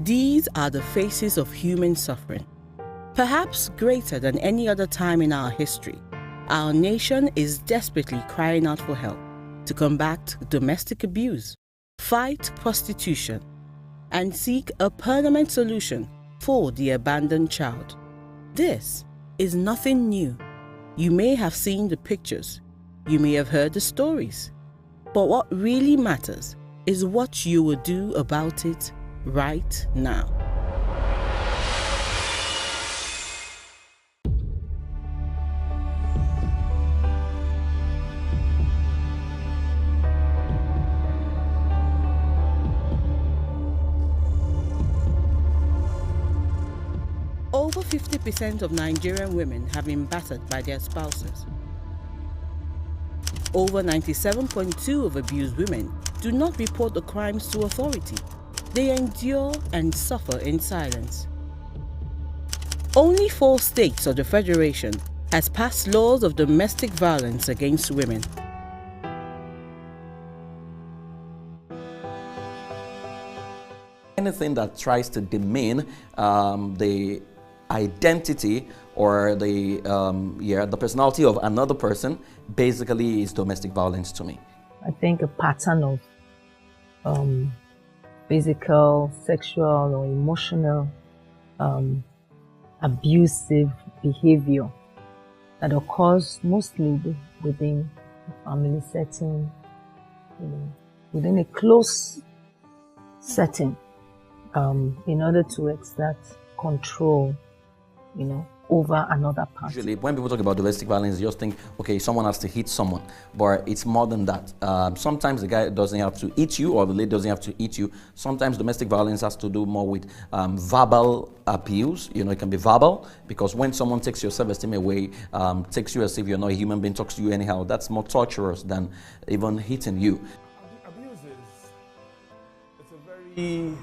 These are the faces of human suffering. Perhaps greater than any other time in our history, our nation is desperately crying out for help to combat domestic abuse, fight prostitution, and seek a permanent solution for the abandoned child. This is nothing new. You may have seen the pictures, you may have heard the stories, but what really matters is what you will do about it right now. Over 50% of Nigerian women have been battered by their spouses. Over 97.2% of abused women do not report the crimes to authority. They endure and suffer in silence. Only 4 states of the Federation has passed laws of domestic violence against women. Anything that tries to demean the identity or the personality of another person basically is domestic violence to me. I think a pattern of physical, sexual, or emotional abusive behavior that occurs mostly within a family setting, within a close setting, in order to exert control, over another party. Usually, when people talk about domestic violence, you just think, okay, someone has to hit someone, but it's more than that. Sometimes the guy doesn't have to hit you, or the lady doesn't have to hit you. Sometimes domestic violence has to do more with verbal abuse. It can be verbal, because when someone takes your self-esteem away, takes you as if you're not a human being, talks to you anyhow, that's more torturous than even hitting you. Abuse it's a very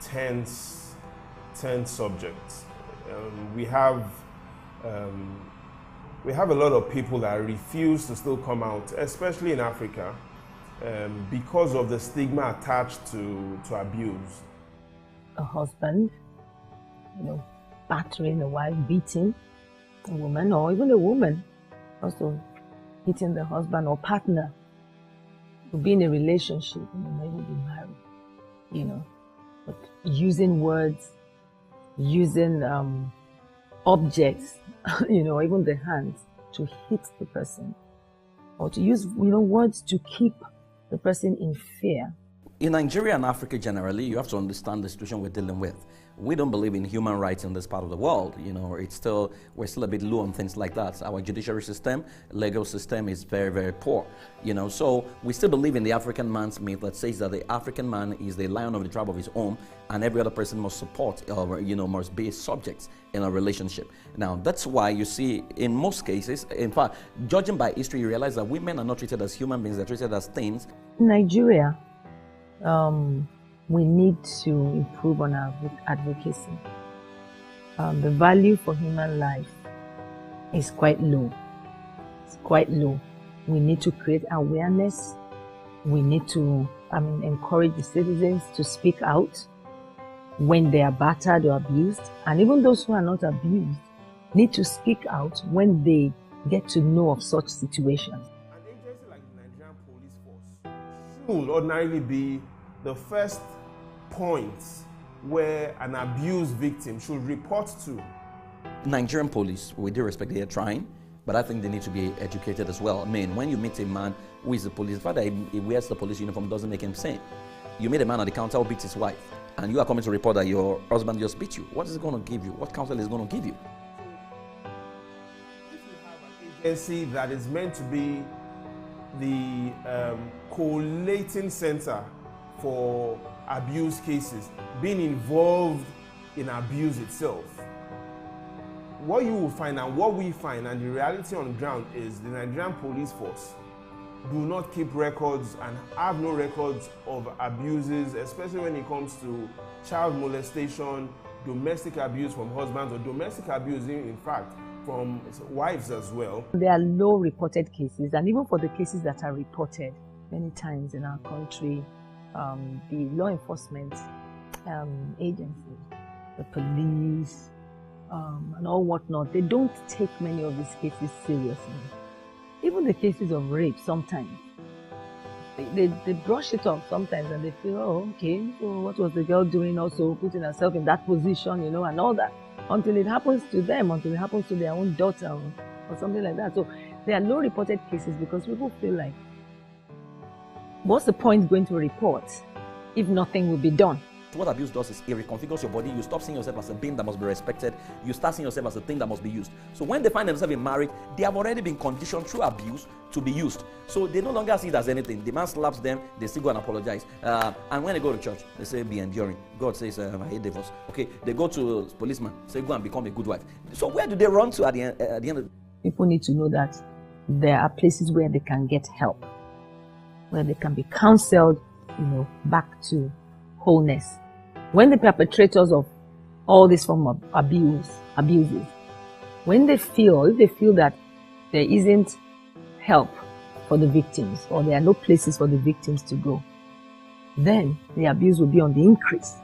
tense subject. We have a lot of people that refuse to still come out, especially in Africa, because of the stigma attached to abuse. A husband, battering a wife, beating a woman, or even a woman also hitting the husband or partner, to be in a relationship, maybe be married, but using words, using objects, even the hands, to hit the person, or to use, words to keep the person in fear. In Nigeria and Africa generally, you have to understand the situation we're dealing with. We don't believe in human rights in this part of the world. We're still a bit low on things like that. Our judiciary system, legal system is very, very poor. So we still believe in the African man's myth that says that the African man is the lion of the tribe of his own, and every other person must support or must be subjects in a relationship. Now that's why you see in most cases, in fact, judging by history, you realize that women are not treated as human beings; they're treated as things. In Nigeria, we need to improve on our advocacy. The value for human life is quite low. It's quite low. We need to create awareness. We need to, encourage the citizens to speak out when they are battered or abused. And even those who are not abused need to speak out when they get to know of such situations. An agency like the Nigerian Police Force should ordinarily be the first point where an abused victim should report to. Nigerian police, with due respect, they are trying, but I think they need to be educated as well. When you meet a man who is the police, the fact that he wears the police uniform doesn't make him sane. You meet a man at the counter who beats his wife, and you are coming to report that your husband just beat you. What is it going to give you? What counsel is going to give you? If you have an agency that is meant to be the collating center for abuse cases, being involved in abuse itself, what you will find and what we find and the reality on the ground is the Nigerian police force do not keep records and have no records of abuses, especially when it comes to child molestation, domestic abuse from husbands, or domestic abuse, in fact, from wives as well. There are low reported cases, and even for the cases that are reported, many times in our country, the law enforcement agencies, the police, and all whatnot, they don't take many of these cases seriously. Even the cases of rape, sometimes they brush it off sometimes, and they feel, oh, okay, so what was the girl doing, also putting herself in that position, and all that, until it happens to them, until it happens to their own daughter or something like that. So there are low reported cases because people feel like, what's the point going to report if nothing will be done? What abuse does is it reconfigures your body. You stop seeing yourself as a being that must be respected. You start seeing yourself as a thing that must be used. So when they find themselves in marriage, they have already been conditioned through abuse to be used. So they no longer see it as anything. The man slaps them, they still go and apologize. And when they go to church, they say, be enduring. God says, I hate divorce. Okay, they go to policeman, say, go and become a good wife. So where do they run to at the end of People need to know that there are places where they can get help, where they can be counseled, back to wholeness. When the perpetrators of all this form of abuses, if they feel that there isn't help for the victims, or there are no places for the victims to go, then the abuse will be on the increase.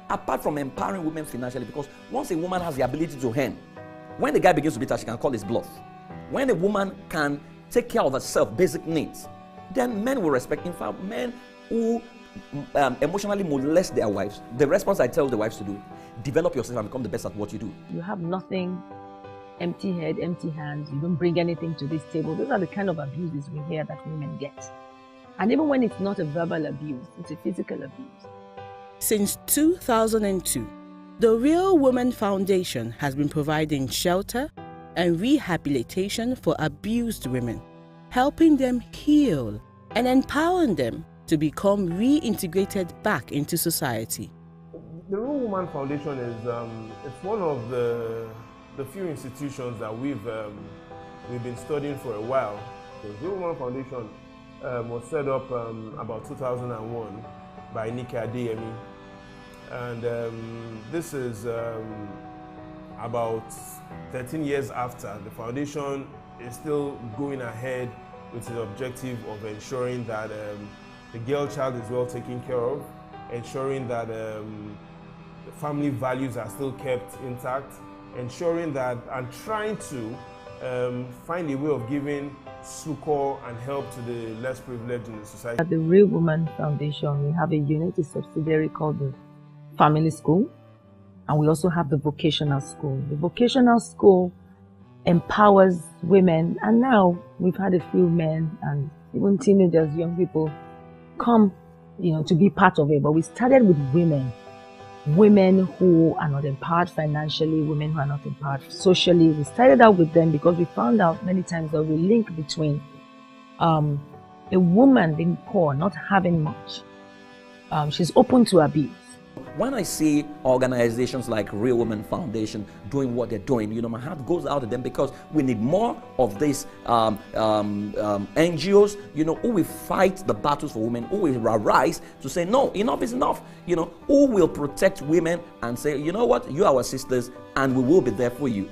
Apart from empowering women financially, because once a woman has the ability to earn, when the guy begins to beat her, she can call his bluff. When a woman can take care of herself, basic needs, then men will respect. In fact, men who emotionally molest their wives, the response I tell the wives to do, develop yourself and become the best at what you do. You have nothing, empty head, empty hands, you don't bring anything to this table. Those are the kind of abuses we hear that women get. And even when it's not a verbal abuse, it's a physical abuse. Since 2002, the Real Women Foundation has been providing shelter and rehabilitation for abused women, helping them heal and empowering them to become reintegrated back into society. The Real Woman Foundation is it's one of the few institutions that we've been studying for a while. The Real Woman Foundation was set up about 2001 by Nikki Adeyemi, and this is about 13 years after. The foundation is still going ahead with the objective of ensuring that the girl child is well taken care of, ensuring that the family values are still kept intact, ensuring that, and trying to find a way of giving succor and help to the less privileged in the society. At the Real Woman Foundation, we have a unit, a subsidiary called the Family School, and we also have the Vocational School. The Vocational School empowers women, and now we've had a few men and even teenagers, young people, come, to be part of it. But we started with women who are not empowered financially, women who are not empowered socially. We started out with them because we found out many times that we link between a woman being poor, not having much. She's open to abuse. When I see organizations like Real Women Foundation doing what they're doing, my heart goes out to them, because we need more of these NGOs, who will fight the battles for women, who will arise to say, no, enough is enough, who will protect women and say, you know what, you are our sisters and we will be there for you.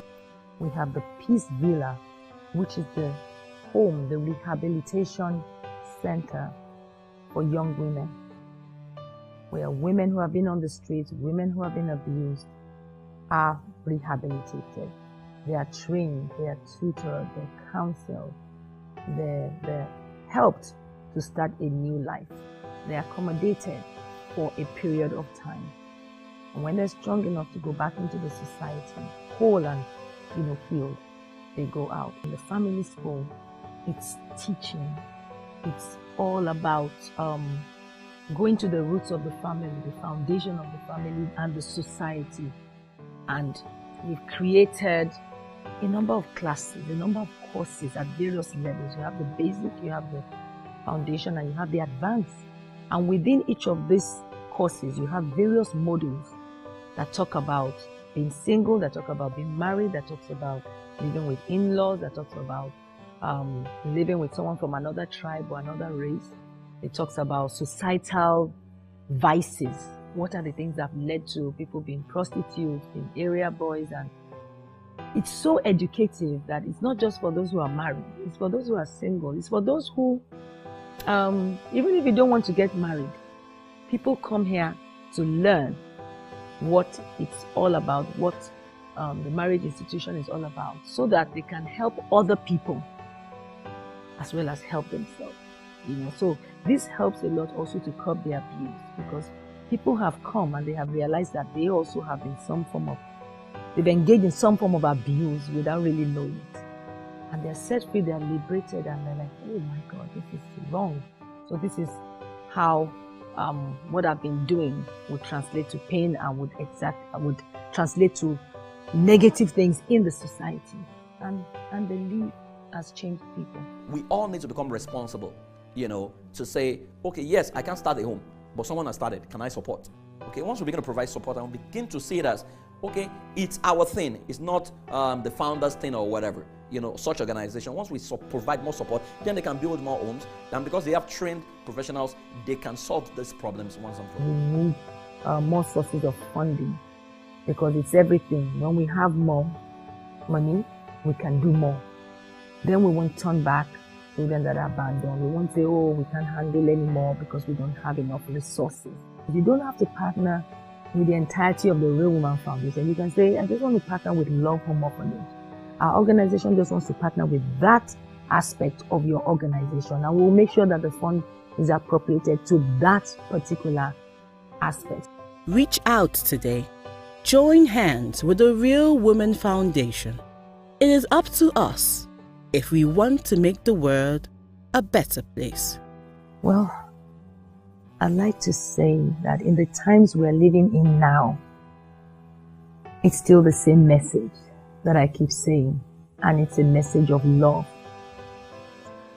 We have the Peace Villa, which is the home, the rehabilitation center for young women, where women who have been on the streets, women who have been abused, are rehabilitated. They are trained, they are tutored, they're counseled, they're helped to start a new life. They're accommodated for a period of time. And when they're strong enough to go back into the society, whole and healed, they go out. In the family school, it's teaching. It's all about going to the roots of the family, the foundation of the family and the society. And we've created a number of classes, a number of courses at various levels. You have the basic, you have the foundation, and you have the advanced. And within each of these courses, you have various modules that talk about being single, that talk about being married, that talks about living with in-laws, that talks about living with someone from another tribe or another race. It talks about societal vices. What are the things that have led to people being prostitutes, being area boys? And it's so educative that it's not just for those who are married. It's for those who are single. It's for those who, even if you don't want to get married, people come here to learn what it's all about, what the marriage institution is all about, so that they can help other people as well as help themselves. So this helps a lot also to curb the abuse, because people have come and they have realized that they also have they've engaged in some form of abuse without really knowing it. And they're set free, they're liberated, and they're like, oh my God, this is wrong. So this is how what I've been doing would translate to pain and would translate to negative things in the society. And belief has changed people. We all need to become responsible, to say, okay, yes, I can start a home, but someone has started. Can I support? Okay, once we begin to provide support and we begin to see it as, okay, it's our thing. It's not the founder's thing or whatever. Such organization, once we provide more support, then they can build more homes. And because they have trained professionals, they can solve these problems once and for all. We need more sources of funding, because it's everything. When we have more money, we can do more. Then we won't turn back children that are abandoned. We won't say, oh, we can't handle anymore because we don't have enough resources. You don't have to partner with the entirety of the Real Woman Foundation. You can say, I just want to partner with Love Home Orphanage. Our organization just wants to partner with that aspect of your organization, and we'll make sure that the fund is appropriated to that particular aspect. Reach out today. Join hands with the Real Woman Foundation. It is up to us if we want to make the world a better place. Well, I'd like to say that in the times we're living in now, it's still the same message that I keep saying, and it's a message of love.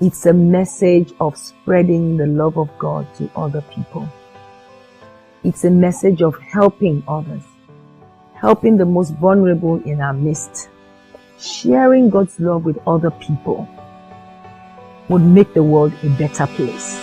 It's a message of spreading the love of God to other people. It's a message of helping others, helping the most vulnerable in our midst. Sharing God's love with other people would make the world a better place.